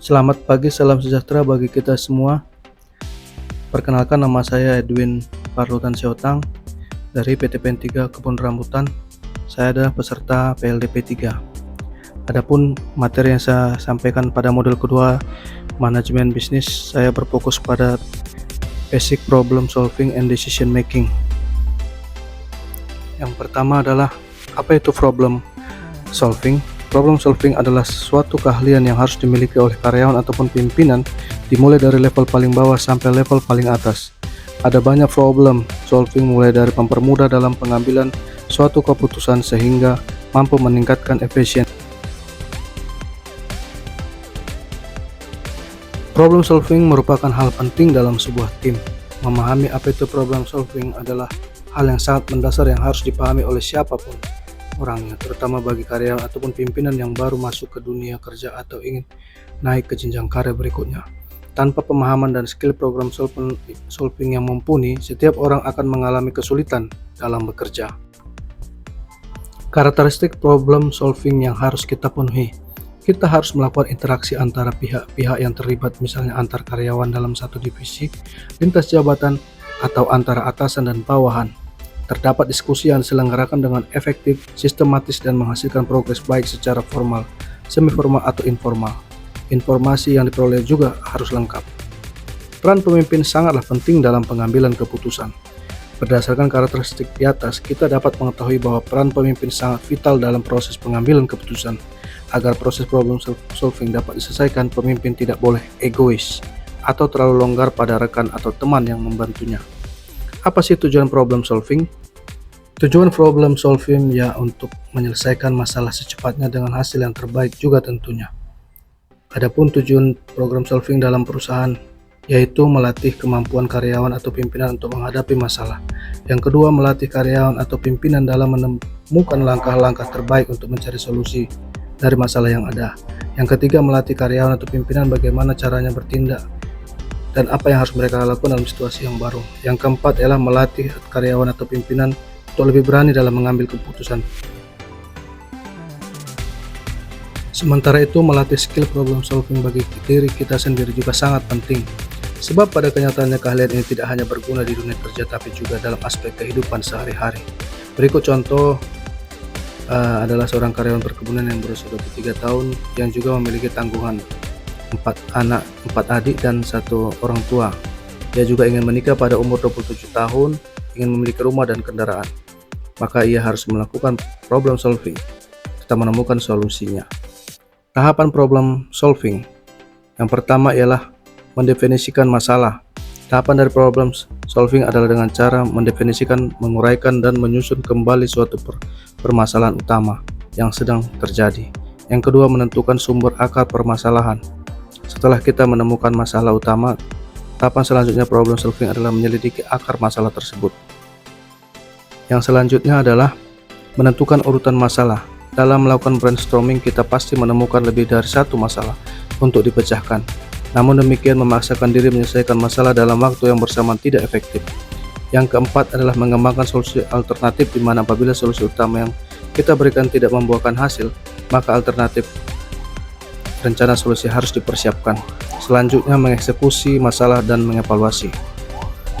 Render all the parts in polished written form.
Selamat pagi, salam sejahtera bagi kita semua. Perkenalkan, nama saya Edwin Parlutan Siotang dari PT PN 3 Kebun Rambutan. Saya adalah peserta PLDP 3. Adapun materi yang saya sampaikan pada modul kedua, manajemen bisnis, saya berfokus pada basic problem solving and decision making. Yang pertama adalah, apa itu problem solving? Problem solving adalah suatu keahlian yang harus dimiliki oleh karyawan ataupun pimpinan, dimulai dari level paling bawah sampai level paling atas. Ada banyak problem solving, mulai dari mempermudah dalam pengambilan suatu keputusan sehingga mampu meningkatkan efisiensi. Problem solving merupakan hal penting dalam sebuah tim. Memahami apa itu problem solving adalah hal yang sangat mendasar yang harus dipahami oleh siapapun orangnya, terutama bagi karyawan ataupun pimpinan yang baru masuk ke dunia kerja atau ingin naik ke jenjang karir berikutnya. Tanpa pemahaman dan skill problem solving yang mumpuni, setiap orang akan mengalami kesulitan dalam bekerja. Karakteristik problem solving yang harus kita penuhi. Kita harus melakukan interaksi antara pihak-pihak yang terlibat, misalnya antar karyawan dalam satu divisi, lintas jabatan, atau antara atasan dan bawahan. Terdapat diskusi yang diselenggarakan dengan efektif, sistematis, dan menghasilkan progres baik secara formal, semi-formal, atau informal. Informasi yang diperoleh juga harus lengkap. Peran pemimpin sangatlah penting dalam pengambilan keputusan. Berdasarkan karakteristik di atas, kita dapat mengetahui bahwa peran pemimpin sangat vital dalam proses pengambilan keputusan. Agar proses problem solving dapat diselesaikan, pemimpin tidak boleh egois atau terlalu longgar pada rekan atau teman yang membantunya. Apa sih tujuan problem solving? Tujuan problem solving ya untuk menyelesaikan masalah secepatnya dengan hasil yang terbaik juga tentunya. Adapun tujuan problem solving dalam perusahaan yaitu melatih kemampuan karyawan atau pimpinan untuk menghadapi masalah. Yang kedua, melatih karyawan atau pimpinan dalam menemukan langkah-langkah terbaik untuk mencari solusi dari masalah yang ada. Yang ketiga, melatih karyawan atau pimpinan bagaimana caranya bertindak dan apa yang harus mereka lakukan dalam situasi yang baru. Yang keempat ialah melatih karyawan atau pimpinan untuk lebih berani dalam mengambil keputusan. Sementara itu, melatih skill problem solving bagi diri kita sendiri juga sangat penting. Sebab pada kenyataannya keahlian ini tidak hanya berguna di dunia kerja, tapi juga dalam aspek kehidupan sehari-hari. Berikut contoh adalah seorang karyawan perkebunan yang berusia 23 tahun yang juga memiliki tanggungan 4 adik dan 1 orang tua. Dia juga ingin menikah pada umur 27 tahun, ingin memiliki rumah dan kendaraan. Maka ia harus melakukan problem solving serta menemukan solusinya. Tahapan problem solving. Yang pertama ialah mendefinisikan masalah. Tahapan dari problem solving adalah dengan cara mendefinisikan, menguraikan, dan menyusun kembali suatu permasalahan utama yang sedang terjadi. Yang kedua, menentukan sumber akar permasalahan. Setelah kita menemukan masalah utama, tahapan selanjutnya problem solving adalah menyelidiki akar masalah tersebut. Yang selanjutnya adalah menentukan urutan masalah. Dalam melakukan brainstorming, kita pasti menemukan lebih dari satu masalah untuk dipecahkan. Namun demikian, memaksakan diri menyelesaikan masalah dalam waktu yang bersamaan tidak efektif. Yang keempat adalah mengembangkan solusi alternatif, di mana apabila solusi utama yang kita berikan tidak membuahkan hasil, maka alternatif rencana solusi harus dipersiapkan. Selanjutnya, mengeksekusi masalah dan mengevaluasi.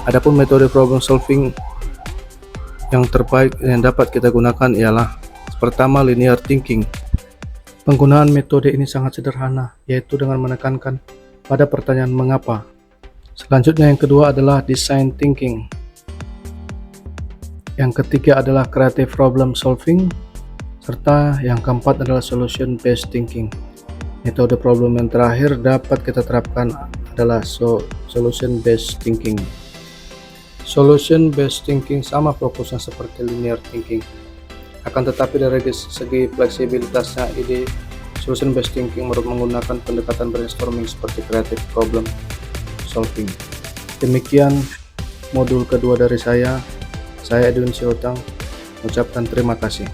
Adapun metode problem solving yang terbaik yang dapat kita gunakan ialah pertama, linear thinking. Penggunaan metode ini sangat sederhana, yaitu dengan menekankan pada pertanyaan mengapa. Selanjutnya yang kedua adalah design thinking. Yang ketiga adalah creative problem solving, serta yang keempat adalah solution based thinking. Metode problem yang terakhir dapat kita terapkan adalah solution based thinking. Solution based thinking sama fokusnya seperti linear thinking. Akan tetapi dari segi fleksibilitasnya, ide solution based thinking menggunakan pendekatan brainstorming seperti creative problem solving. Demikian modul kedua dari saya Edwin Siotang, mengucapkan terima kasih.